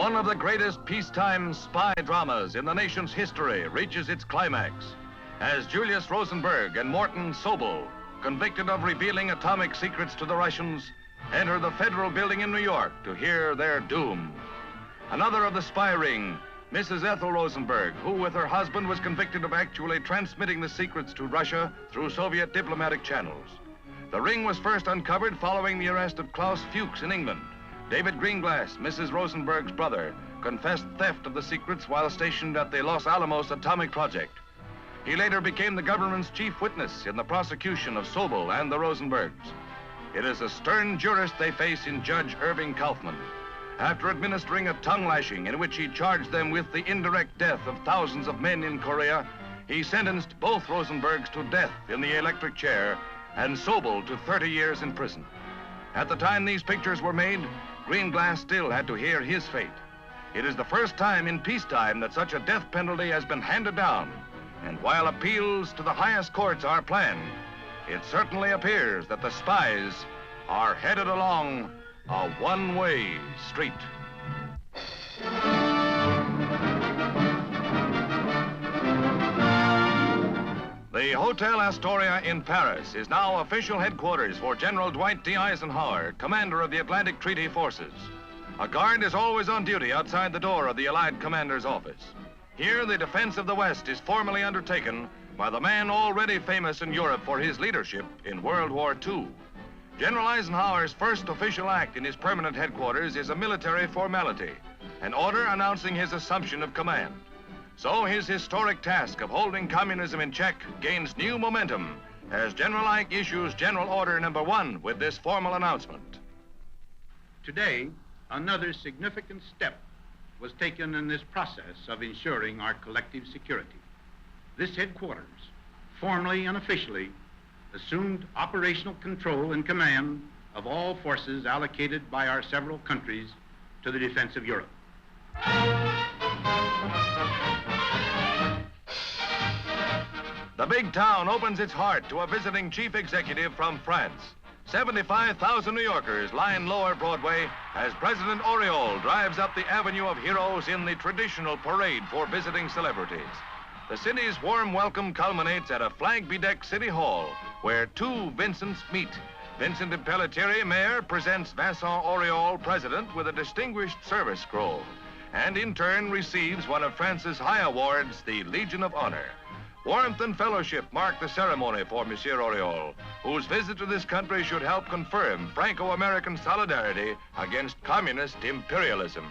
One of the greatest peacetime spy dramas in the nation's history reaches its climax as Julius Rosenberg and Morton Sobel, convicted of revealing atomic secrets to the Russians, enter the federal building in New York to hear their doom. Another of the spy ring, Mrs. Ethel Rosenberg, who with her husband was convicted of actually transmitting the secrets to Russia through Soviet diplomatic channels. The ring was first uncovered following the arrest of Klaus Fuchs in England. David Greenglass, Mrs. Rosenberg's brother, confessed theft of the secrets while stationed at the Los Alamos atomic project. He later became the government's chief witness in the prosecution of Sobel and the Rosenbergs. It is a stern jurist they face in Judge Irving Kaufman. After administering a tongue lashing in which he charged them with the indirect death of thousands of men in Korea, he sentenced both Rosenbergs to death in the electric chair and Sobel to 30 years in prison. At the time these pictures were made, Greenglass still had to hear his fate. It is the first time in peacetime that such a death penalty has been handed down. And while appeals to the highest courts are planned, it certainly appears that the spies are headed along a one-way street. The Hotel Astoria in Paris is now official headquarters for General Dwight D. Eisenhower, commander of the Atlantic Treaty Forces. A guard is always on duty outside the door of the Allied commander's office. Here, the defense of the West is formally undertaken by the man already famous in Europe for his leadership in World War II. General Eisenhower's first official act in his permanent headquarters is a military formality, an order announcing his assumption of command. So his historic task of holding communism in check gains new momentum as General Ike issues General Order Number 1 with this formal announcement. Today, another significant step was taken in this process of ensuring our collective security. This headquarters, formally and officially, assumed operational control and command of all forces allocated by our several countries to the defense of Europe. The big town opens its heart to a visiting chief executive from France. 75,000 New Yorkers line Lower Broadway as President Auriol drives up the Avenue of Heroes in the traditional parade for visiting celebrities. The city's warm welcome culminates at a flag-bedecked city hall where two Vincents meet. Vincent de Pelletier, mayor, presents Vincent Auriol, president, with a distinguished service scroll, and in turn receives one of France's high awards, the Legion of Honor. Warmth and fellowship mark the ceremony for Monsieur Auriol, whose visit to this country should help confirm Franco-American solidarity against communist imperialism.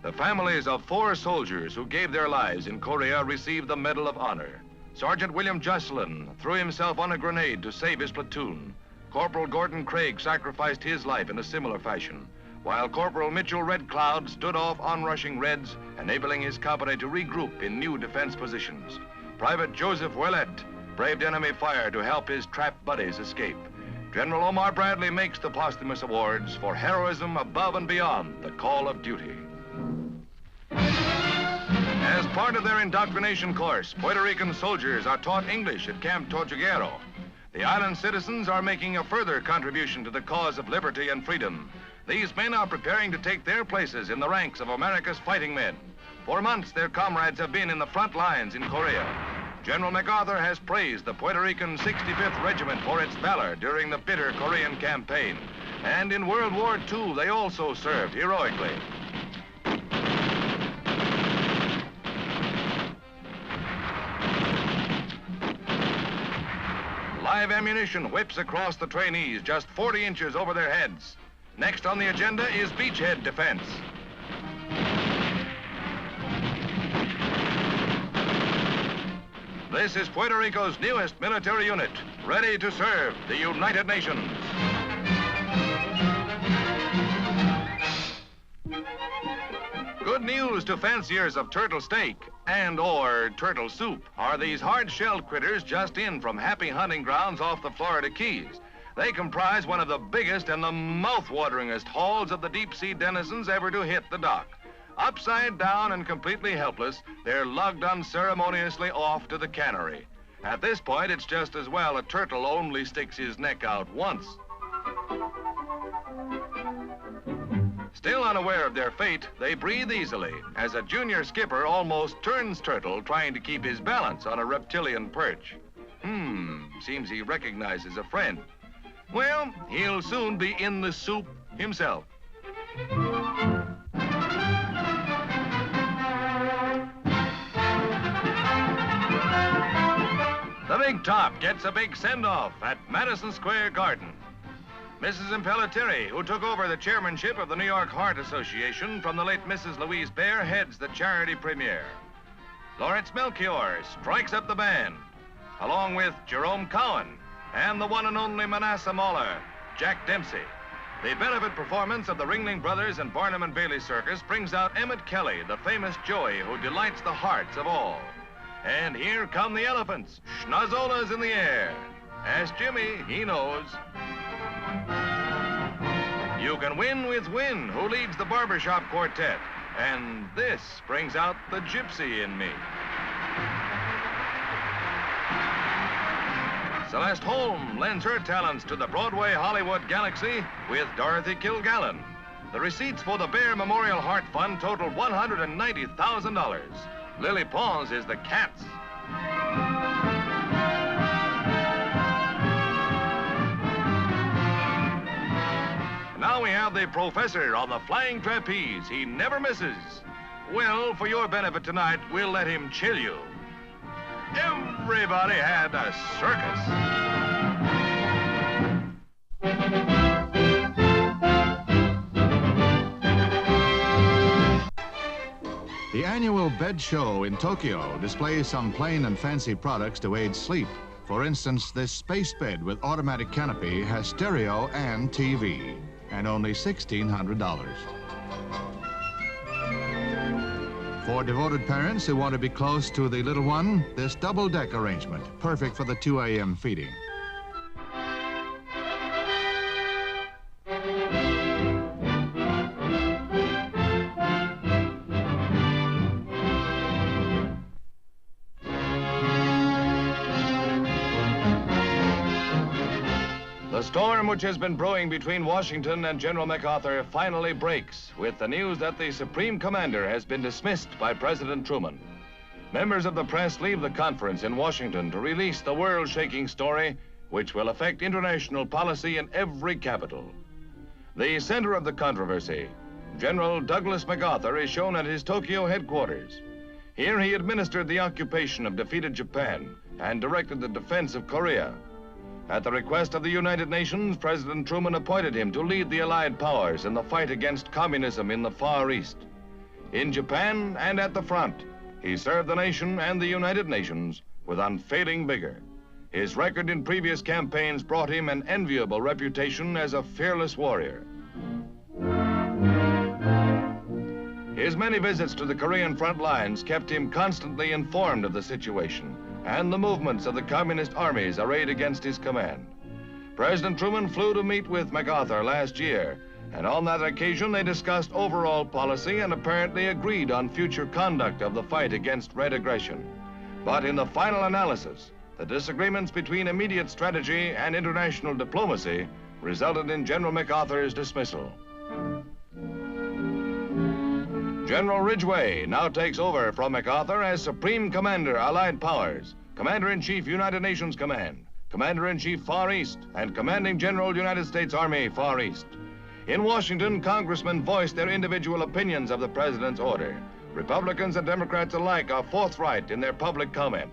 The families of 4 soldiers who gave their lives in Korea received the Medal of Honor. Sergeant William Jocelyn threw himself on a grenade to save his platoon. Corporal Gordon Craig sacrificed his life in a similar fashion, while Corporal Mitchell Red Cloud stood off onrushing Reds, enabling his company to regroup in new defense positions. Private Joseph Ouellet braved enemy fire to help his trapped buddies escape. General Omar Bradley makes the posthumous awards for heroism above and beyond the call of duty. As part of their indoctrination course, Puerto Rican soldiers are taught English at Camp Tortuguero. The island citizens are making a further contribution to the cause of liberty and freedom. These men are preparing to take their places in the ranks of America's fighting men. For months, their comrades have been in the front lines in Korea. General MacArthur has praised the Puerto Rican 65th Regiment for its valor during the bitter Korean campaign. And in World War II, they also served heroically. Live ammunition whips across the trainees just 40 inches over their heads. Next on the agenda is beachhead defense. This is Puerto Rico's newest military unit, ready to serve the United Nations. Good news to fanciers of turtle steak and/or turtle soup are these hard-shelled critters just in from happy hunting grounds off the Florida Keys. They comprise one of the biggest and the mouth-wateringest hauls of the deep-sea denizens ever to hit the dock. Upside down and completely helpless, they're lugged unceremoniously off to the cannery. At this point, it's just as well a turtle only sticks his neck out once. Still unaware of their fate, they breathe easily as a junior skipper almost turns turtle trying to keep his balance on a reptilian perch. Seems he recognizes a friend. Well, he'll soon be in the soup himself. The Big Top gets a big send-off at Madison Square Garden. Mrs. Impellitteri, who took over the chairmanship of the New York Heart Association from the late Mrs. Louise Bair, heads the charity premiere. Lawrence Melchior strikes up the band, along with Jerome Cowan and the one and only Manasseh Mahler, Jack Dempsey. The benefit performance of the Ringling Brothers and Barnum and Bailey Circus brings out Emmett Kelly, the famous Joey who delights the hearts of all. And here come the elephants, schnozolas in the air. Ask Jimmy, he knows. You can win with Win, who leads the barbershop quartet. And this brings out the gypsy in me. Celeste Holm lends her talents to the Broadway Hollywood galaxy with Dorothy Kilgallen. The receipts for the Bear Memorial Heart Fund totaled $190,000. Lily Pons is the Cats. Now we have the professor on the flying trapeze. He never misses. Well, for your benefit tonight, we'll let him chill you. Everybody had a circus. The annual bed show in Tokyo displays some plain and fancy products to aid sleep. For instance, this space bed with automatic canopy has stereo and TV, and only $1,600. For devoted parents who want to be close to the little one, this double-deck arrangement, perfect for the 2 a.m. feeding. The storm which has been brewing between Washington and General MacArthur finally breaks with the news that the Supreme Commander has been dismissed by President Truman. Members of the press leave the conference in Washington to release the world-shaking story which will affect international policy in every capital. The center of the controversy, General Douglas MacArthur, is shown at his Tokyo headquarters. Here he administered the occupation of defeated Japan and directed the defense of Korea. At the request of the United Nations, President Truman appointed him to lead the Allied powers in the fight against communism in the Far East. In Japan and at the front, he served the nation and the United Nations with unfailing vigor. His record in previous campaigns brought him an enviable reputation as a fearless warrior. His many visits to the Korean front lines kept him constantly informed of the situation and the movements of the communist armies arrayed against his command. President Truman flew to meet with MacArthur last year, and on that occasion they discussed overall policy and apparently agreed on future conduct of the fight against red aggression. But in the final analysis, the disagreements between immediate strategy and international diplomacy resulted in General MacArthur's dismissal. General Ridgway now takes over from MacArthur as Supreme Commander, Allied Powers, Commander-in-Chief, United Nations Command, Commander-in-Chief, Far East, and Commanding General, United States Army, Far East. In Washington, congressmen voiced their individual opinions of the president's order. Republicans and Democrats alike are forthright in their public comment.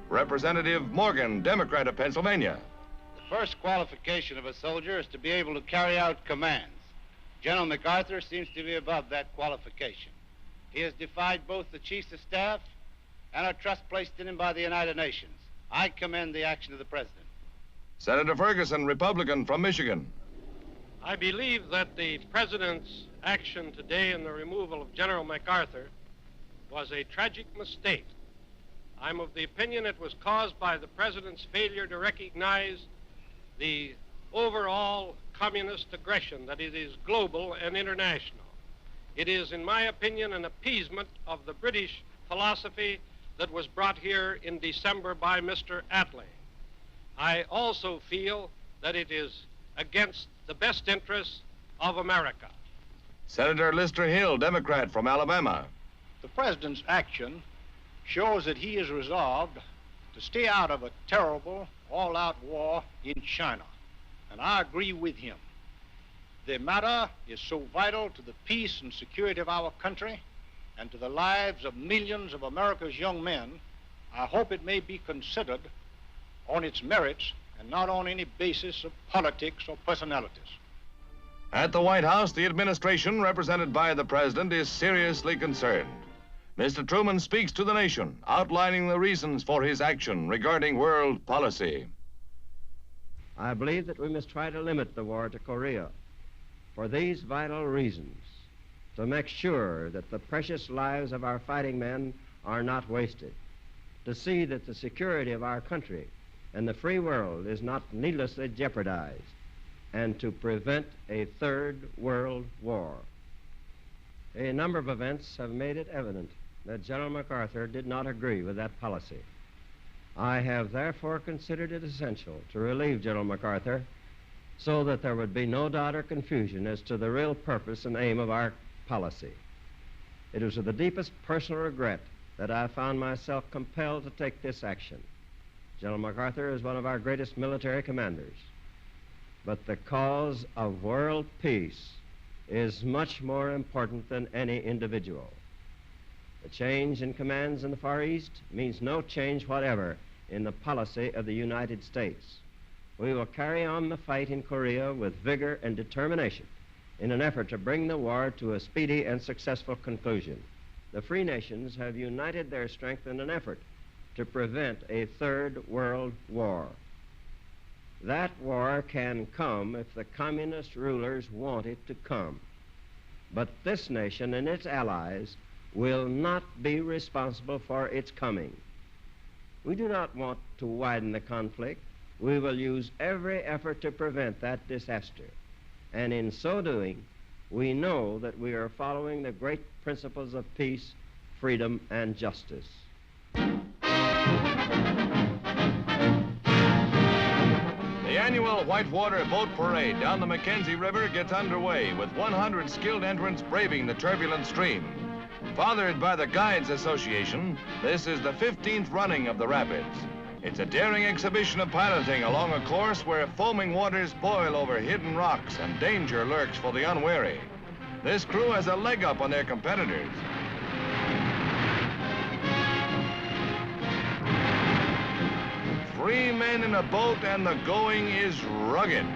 Representative Morgan, Democrat of Pennsylvania. The first qualification of a soldier is to be able to carry out commands. General MacArthur seems to be above that qualification. He has defied both the chiefs of staff and a trust placed in him by the United Nations. I commend the action of the president. Senator Ferguson, Republican from Michigan. I believe that the president's action today in the removal of General MacArthur was a tragic mistake. I'm of the opinion it was caused by the president's failure to recognize the overall communist aggression, that it is global and international. It is, in my opinion, an appeasement of the British philosophy that was brought here in December by Mr. Attlee. I also feel that it is against the best interests of America. Senator Lister Hill, Democrat from Alabama. The president's action shows that he is resolved to stay out of a terrible, all-out war in China, and I agree with him. The matter is so vital to the peace and security of our country and to the lives of millions of America's young men, I hope it may be considered on its merits and not on any basis of politics or personalities. At the White House, the administration, represented by the president, is seriously concerned. Mr. Truman speaks to the nation, outlining the reasons for his action regarding world policy. I believe that we must try to limit the war to Korea for these vital reasons: to make sure that the precious lives of our fighting men are not wasted, to see that the security of our country and the free world is not needlessly jeopardized, and to prevent a third world war. A number of events have made it evident that General MacArthur did not agree with that policy. I have therefore considered it essential to relieve General MacArthur so that there would be no doubt or confusion as to the real purpose and aim of our policy. It was with the deepest personal regret that I found myself compelled to take this action. General MacArthur is one of our greatest military commanders, but the cause of world peace is much more important than any individual. The change in commands in the Far East means no change whatever in the policy of the United States. We will carry on the fight in Korea with vigor and determination in an effort to bring the war to a speedy and successful conclusion. The free nations have united their strength in an effort to prevent a third world war. That war can come if the communist rulers want it to come. But this nation and its allies will not be responsible for its coming. We do not want to widen the conflict. We will use every effort to prevent that disaster. And in so doing, we know that we are following the great principles of peace, freedom, and justice. The annual Whitewater Boat Parade down the Mackenzie River gets underway with 100 skilled entrants braving the turbulent stream. Fathered by the Guides Association, this is the 15th running of the rapids. It's a daring exhibition of piloting along a course where foaming waters boil over hidden rocks and danger lurks for the unwary. This crew has a leg up on their competitors. Three men in a boat and the going is rugged.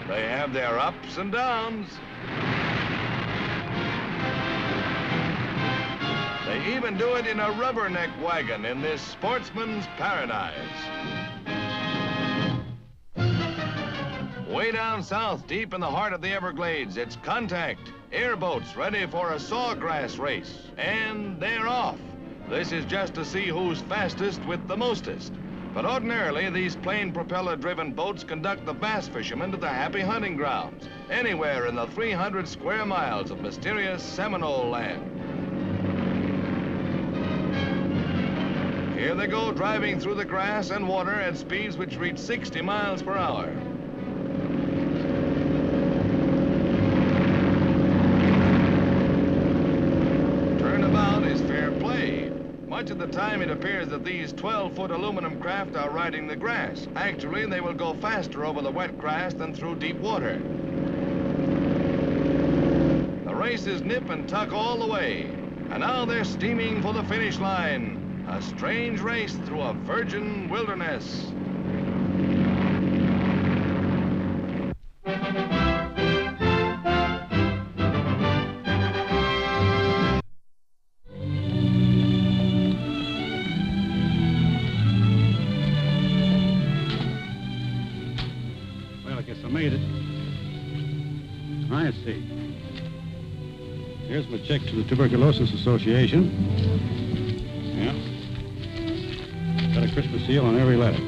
They have their ups and downs. They even do it in a rubberneck wagon in this sportsman's paradise. Way down south, deep in the heart of the Everglades, it's contact. Airboats ready for a sawgrass race. And they're off. This is just to see who's fastest with the mostest. But ordinarily, these plain propeller-driven boats conduct the bass fishermen to the happy hunting grounds, anywhere in the 300 square miles of mysterious Seminole land. Here they go, driving through the grass and water at speeds which reach 60 miles per hour. Turnabout is fair play. Much of the time it appears that these 12-foot aluminum craft are riding the grass. Actually, they will go faster over the wet grass than through deep water. The race is nip and tuck all the way. And now they're steaming for the finish line. A strange race through a virgin wilderness. Made it. I see. Here's my check to the Tuberculosis Association. Yeah. Got a Christmas seal on every letter.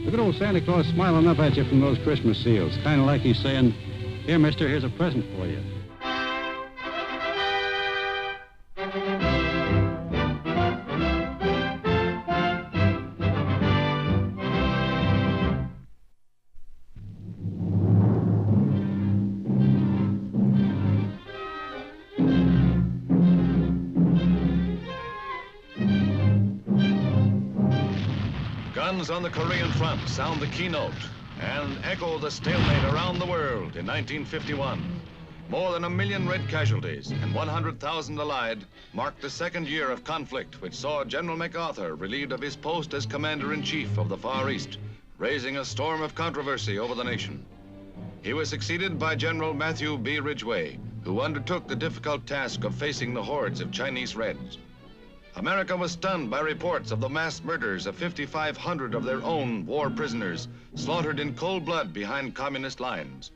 Look at old Santa Claus smiling up at you from those Christmas seals. Kind of like he's saying, "Here, mister, here's a present for you." guns on the Korean front sound the keynote and echo the stalemate around the world in 1951. More than 1 million red casualties and 100,000 allied marked the second year of conflict, which saw General MacArthur relieved of his post as Commander-in-Chief of the Far East, raising a storm of controversy over the nation. He was succeeded by General Matthew B. Ridgway, who undertook the difficult task of facing the hordes of Chinese Reds. America was stunned by reports of the mass murders of 5,500 of their own war prisoners, slaughtered in cold blood behind communist lines.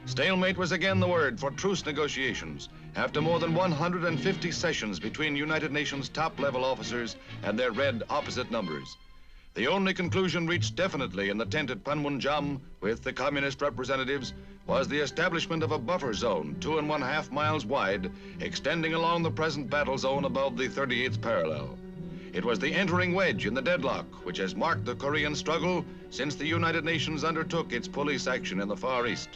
Stalemate was again the word for truce negotiations after more than 150 sessions between United Nations top-level officers and their Red opposite numbers. The only conclusion reached definitely in the tent at Panmunjom with the communist representatives was the establishment of a buffer zone 2.5 miles wide, extending along the present battle zone above the 38th parallel. It was the entering wedge in the deadlock which has marked the Korean struggle since the United Nations undertook its police action in the Far East.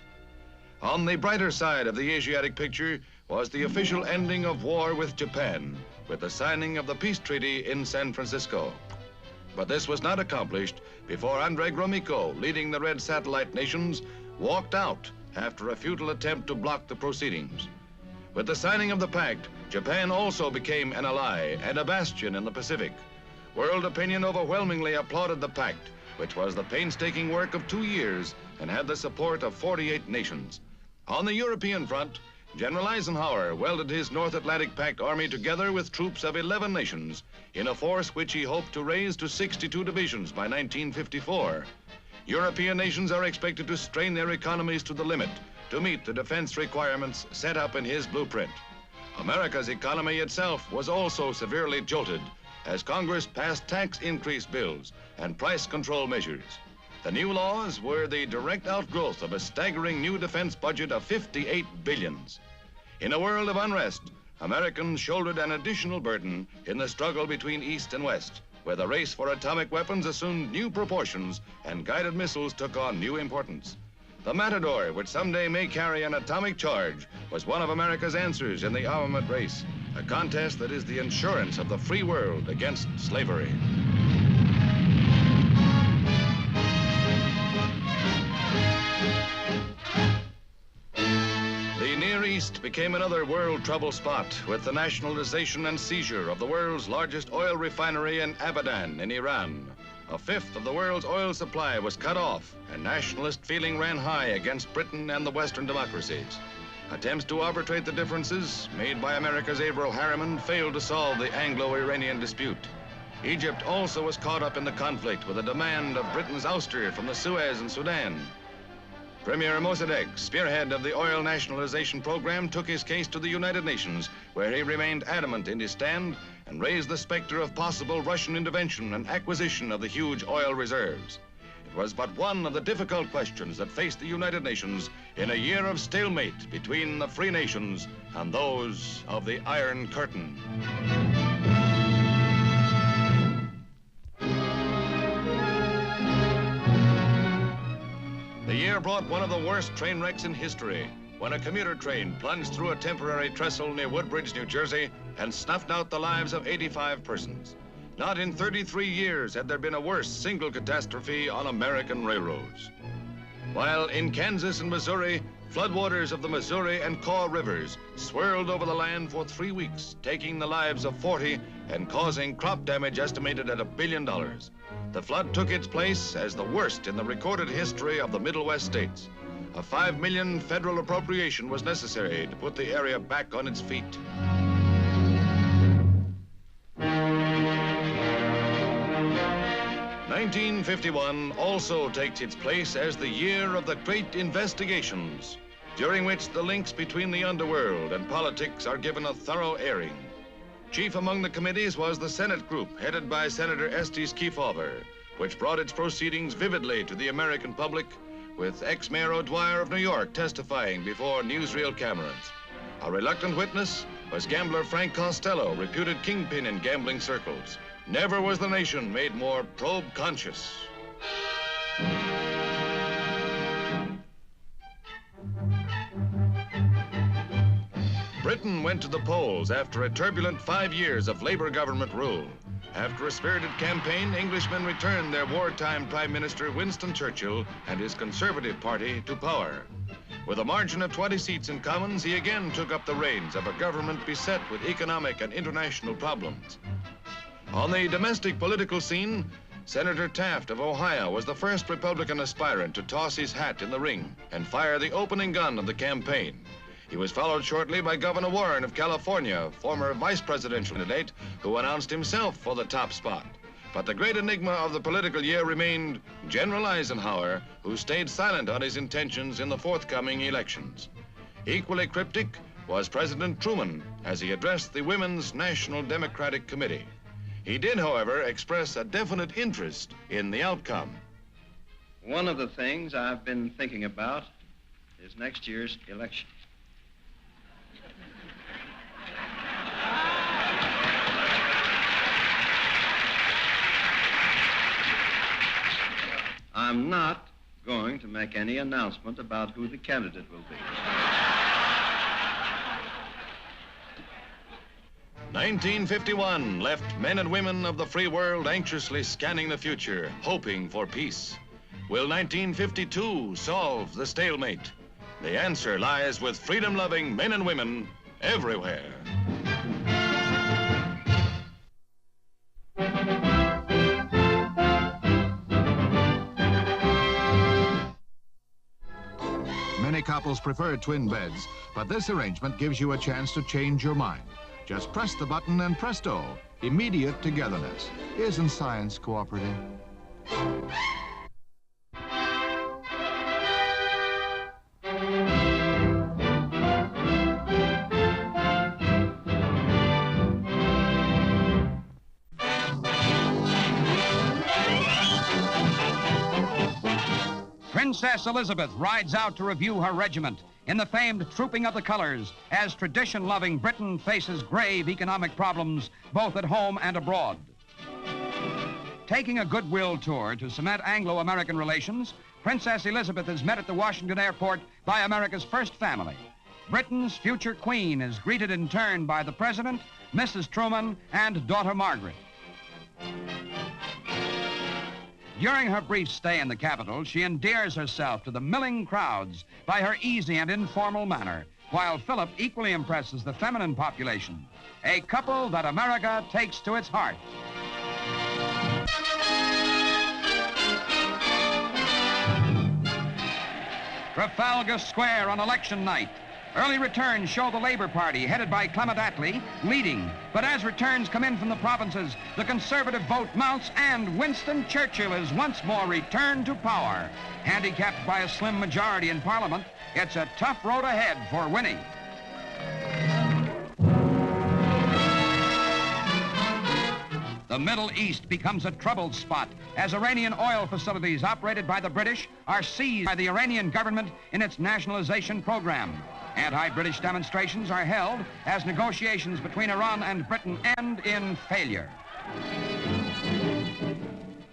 On the brighter side of the Asiatic picture was the official ending of war with Japan, with the signing of the peace treaty in San Francisco. But this was not accomplished before Andrei Gromyko, leading the Red satellite nations, walked out after a futile attempt to block the proceedings. With the signing of the pact, Japan also became an ally and a bastion in the Pacific. World opinion overwhelmingly applauded the pact, which was the painstaking work of 2 years and had the support of 48 nations. On the European front, General Eisenhower welded his North Atlantic Pact Army together with troops of 11 nations in a force which he hoped to raise to 62 divisions by 1954. European nations are expected to strain their economies to the limit to meet the defense requirements set up in his blueprint. America's economy itself was also severely jolted as Congress passed tax increase bills and price control measures. The new laws were the direct outgrowth of a staggering new defense budget of $58 billion. In a world of unrest, Americans shouldered an additional burden in the struggle between East and West, where the race for atomic weapons assumed new proportions and guided missiles took on new importance. The Matador, which someday may carry an atomic charge, was one of America's answers in the armament race, a contest that is the insurance of the free world against slavery. The Near East became another world trouble spot with the nationalization and seizure of the world's largest oil refinery in Abadan in Iran. A fifth of the world's oil supply was cut off, and nationalist feeling ran high against Britain and the Western democracies. Attempts to arbitrate the differences made by America's Averell Harriman failed to solve the Anglo-Iranian dispute. Egypt also was caught up in the conflict with a demand of Britain's ouster from the Suez and Sudan. Premier Mossadegh, spearhead of the oil nationalization program, took his case to the United Nations, where he remained adamant in his stand and raised the specter of possible Russian intervention and acquisition of the huge oil reserves. It was but one of the difficult questions that faced the United Nations in a year of stalemate between the free nations and those of the Iron Curtain. The year brought one of the worst train wrecks in history, when a commuter train plunged through a temporary trestle near Woodbridge, New Jersey, and snuffed out the lives of 85 persons. Not in 33 years had there been a worse single catastrophe on American railroads. While in Kansas and Missouri, floodwaters of the Missouri and Kaw rivers swirled over the land for 3 weeks, taking the lives of 40 and causing crop damage estimated at $1 billion. The flood took its place as the worst in the recorded history of the Middle West states. A $5 million federal appropriation was necessary to put the area back on its feet. "1951 also takes its place as the year of the great investigations, during which the links between the underworld and politics are given a thorough airing. Chief among the committees was the Senate group headed by Senator Estes Kefauver, which brought its proceedings vividly to the American public, with ex-Mayor O'Dwyer of New York testifying before newsreel cameras. A reluctant witness was gambler Frank Costello, reputed kingpin in gambling circles. Never was the nation made more probe-conscious. Britain went to the polls after a turbulent 5 years of Labour government rule. After a spirited campaign, Englishmen returned their wartime Prime Minister Winston Churchill and his Conservative Party to power. With a margin of 20 seats in Commons, he again took up the reins of a government beset with economic and international problems. On the domestic political scene, Senator Taft of Ohio was the first Republican aspirant to toss his hat in the ring and fire the opening gun of the campaign. He was followed shortly by Governor Warren of California, former vice presidential candidate, who announced himself for the top spot. But the great enigma of the political year remained General Eisenhower, who stayed silent on his intentions in the forthcoming elections. Equally cryptic was President Truman as he addressed the Women's National Democratic Committee. He did, however, express a definite interest in the outcome. One of the things I've been thinking about is next year's election. I'm not going to make any announcement about who the candidate will be. 1951 left men and women of the free world anxiously scanning the future, hoping for peace. Will 1952 solve the stalemate? The answer lies with freedom-loving men and women everywhere. Many couples prefer twin beds, but this arrangement gives you a chance to change your mind. Just press the button and presto, immediate togetherness. Isn't science cooperative? Princess Elizabeth rides out to review her regiment in the famed Trooping of the Colors as tradition-loving Britain faces grave economic problems both at home and abroad. Taking a goodwill tour to cement Anglo-American relations, Princess Elizabeth is met at the Washington airport by America's first family. Britain's future queen is greeted in turn by the President, Mrs. Truman, and daughter Margaret. During her brief stay in the capital, she endears herself to the milling crowds by her easy and informal manner, while Philip equally impresses the feminine population, a couple that America takes to its heart. Trafalgar Square on election night. Early returns show the Labor Party, headed by Clement Attlee, leading. But as returns come in from the provinces, the Conservative vote mounts and Winston Churchill is once more returned to power. Handicapped by a slim majority in Parliament, it's a tough road ahead for Winnie. The Middle East becomes a troubled spot as Iranian oil facilities operated by the British are seized by the Iranian government in its nationalization program. Anti-British demonstrations are held as negotiations between Iran and Britain end in failure.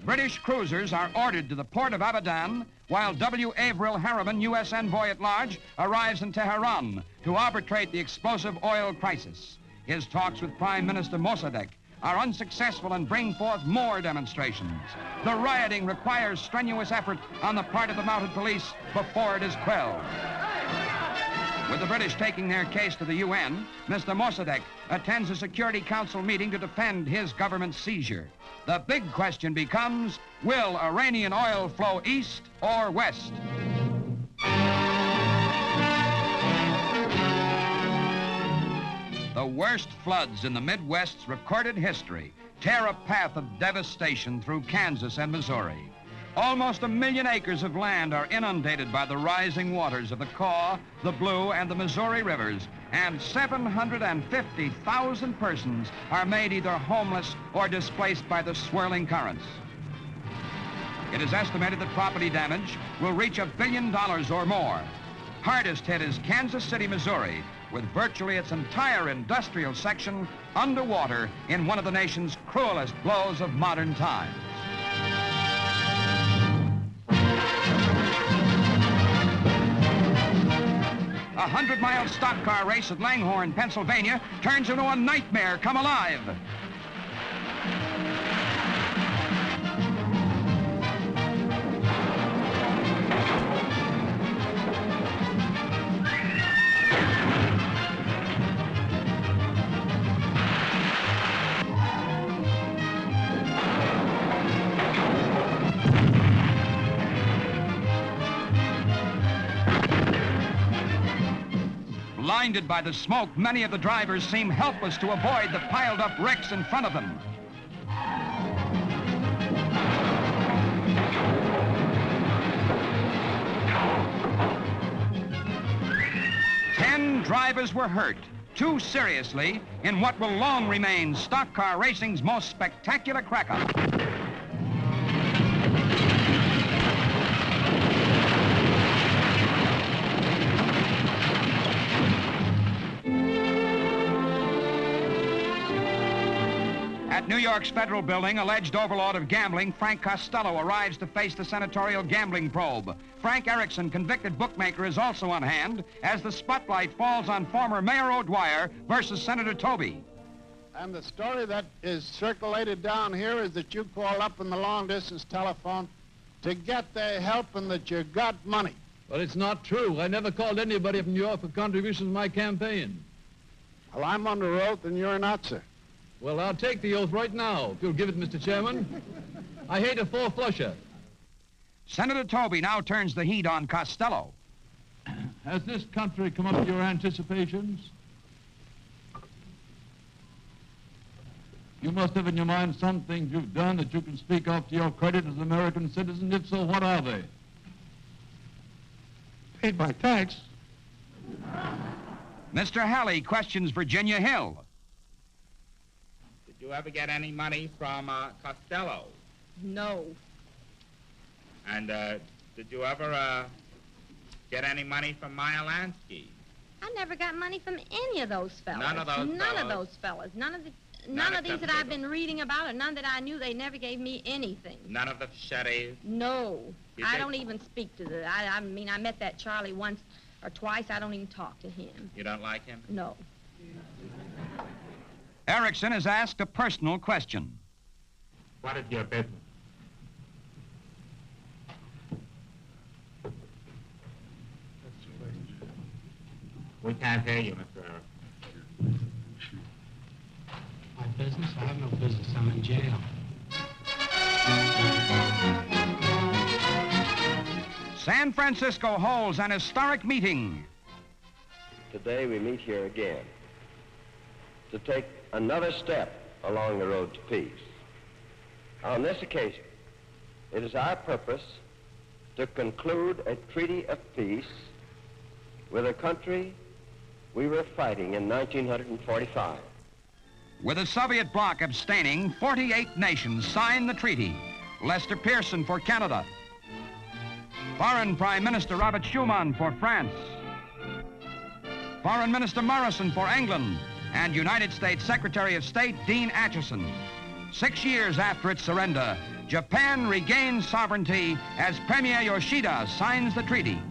British cruisers are ordered to the port of Abadan, while W. Averill Harriman, U.S. envoy at large, arrives in Tehran to arbitrate the explosive oil crisis. His talks with Prime Minister Mossadegh are unsuccessful and bring forth more demonstrations. The rioting requires strenuous effort on the part of the mounted police before it is quelled. With the British taking their case to the UN, Mr. Mossadegh attends a Security Council meeting to defend his government's seizure. The big question becomes, will Iranian oil flow east or west? The worst floods in the Midwest's recorded history tear a path of devastation through Kansas and Missouri. Almost 1 million acres of land are inundated by the rising waters of the Kaw, the Blue, and the Missouri rivers, and 750,000 persons are made either homeless or displaced by the swirling currents. It is estimated that property damage will reach $1 billion or more. Hardest hit is Kansas City, Missouri, with virtually its entire industrial section underwater in one of the nation's cruelest blows of modern times. A 100-mile stock car race at Langhorne, Pennsylvania turns into a nightmare come alive. Blinded by the smoke, many of the drivers seem helpless to avoid the piled-up wrecks in front of them. 10 drivers were hurt, 2 seriously, in what will long remain stock car racing's most spectacular crack-up. At New York's federal building, alleged overlord of gambling Frank Costello arrives to face the senatorial gambling probe. Frank Erickson, convicted bookmaker, is also on hand as the spotlight falls on former Mayor O'Dwyer versus Senator Toby. And the story that is circulated down here is that you call up in the long-distance telephone to get their help and that you got money. Well, it's not true. I never called anybody from New York for contributions to my campaign. Well, I'm under oath and you're not, sir. Well, I'll take the oath right now, if you'll give it, Mr. Chairman. I hate a four-flusher. Senator Toby now turns the heat on Costello. Has this country come up to your anticipations? You must have in your mind some things you've done that you can speak of to your credit as an American citizen. If so, what are they? Paid my tax. Mr. Halley questions Virginia Hill. Did you ever get any money from Costello? No. And did you ever get any money from Meyer Lansky? I never got money from any of those fellas. None of those None fellas? of those fellas. None of these that I've been reading about, or none that I knew. They never gave me anything. None of the Fichettes? No. You I did? don't even speak to the... I mean, I met that Charlie once or twice. I don't even talk to him. You don't like him? No. Erickson is asked a personal question. What is your business? We can't hear you, Mr. Erickson. My business? I have no business. I'm in jail. San Francisco holds an historic meeting. Today we meet here again to take another step along the road to peace. On this occasion, it is our purpose to conclude a treaty of peace with a country we were fighting in 1945. With the Soviet bloc abstaining, 48 nations signed the treaty. Lester Pearson for Canada. Foreign Prime Minister Robert Schuman for France. Foreign Minister Morrison for England. And United States Secretary of State Dean Acheson. 6 years after its surrender, Japan regains sovereignty as Premier Yoshida signs the treaty.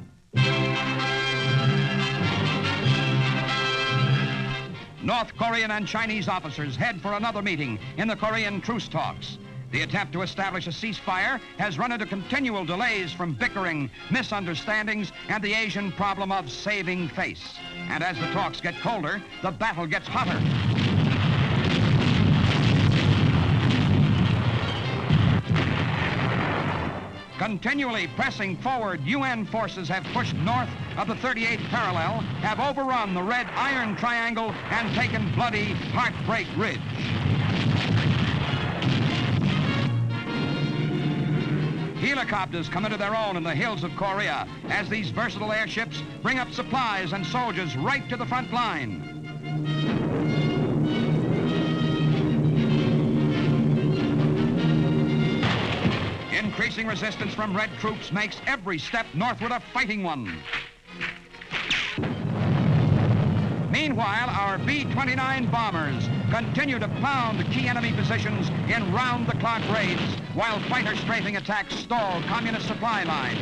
North Korean and Chinese officers head for another meeting in the Korean truce talks. The attempt to establish a ceasefire has run into continual delays from bickering, misunderstandings, and the Asian problem of saving face. And as the talks get colder, the battle gets hotter. Continually pressing forward, UN forces have pushed north of the 38th parallel, have overrun the Red Iron Triangle, and taken bloody Heartbreak Ridge. Helicopters come into their own in the hills of Korea as these versatile airships bring up supplies and soldiers right to the front line. Increasing resistance from Red troops makes every step northward a fighting one. Meanwhile, our B-29 bombers continue to pound key enemy positions in round-the-clock raids while fighter strafing attacks stall communist supply lines.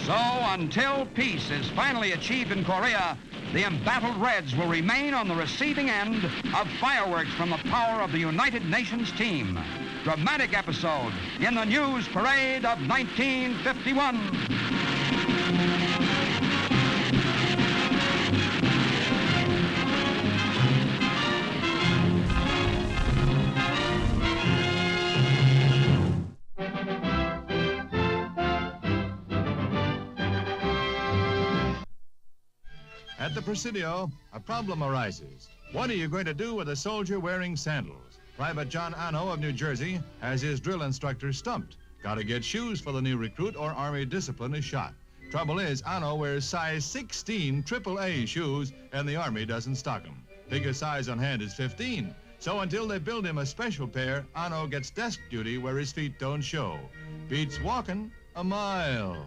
So, until peace is finally achieved in Korea, the embattled Reds will remain on the receiving end of fireworks from the power of the United Nations team. Dramatic episode in the news parade of 1951. At the Presidio, a problem arises. What are you going to do with a soldier wearing sandals? Private John Anno of New Jersey has his drill instructor stumped. Got to get shoes for the new recruit or Army discipline is shot. Trouble is, Anno wears size 16 AAA shoes, and the Army doesn't stock them. Biggest size on hand is 15. So until they build him a special pair, Anno gets desk duty where his feet don't show. Beats walking a mile.